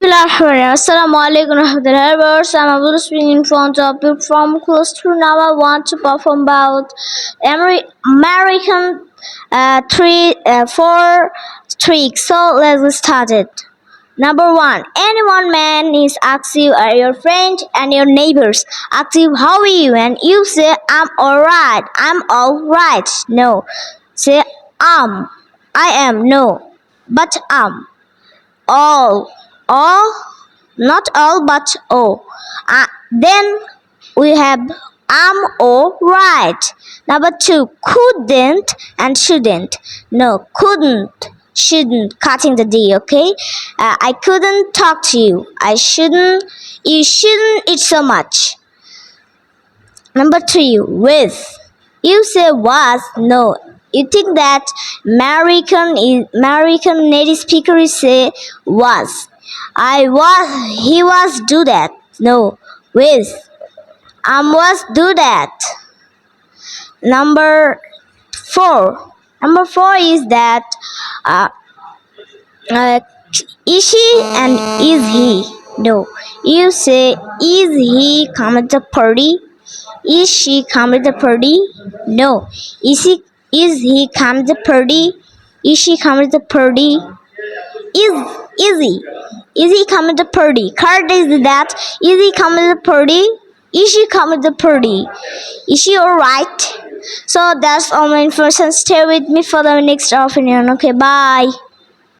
Assalamualaikum warahmatullahi. I'm Abdullah speaking in front of you from close to now. I want to perform about American four tricks. So let's get started. Number one, any one man is ask you are your friend and your neighbors ask you how are you and you say I'm alright. I'm alright. No, say I am no, but all, not all but all. Then we have all right. Number two, couldn't and shouldn't. No, couldn't, shouldn't, cutting the D, okay? I couldn't talk to you. You shouldn't eat so much. Number three, with. You say was, no. You think that American native speakers say was. He was do that. No, with. Was do that. Number four is that is she and is he. No, you say is he come at the party? Is she come at the party? No, is he come to the party? Is she come to the party? Is he coming to the party? Card is that. Is he coming to the party? Is she coming to the party? Is she alright? So that's all my information. Stay with me for the next opinion. Okay, bye.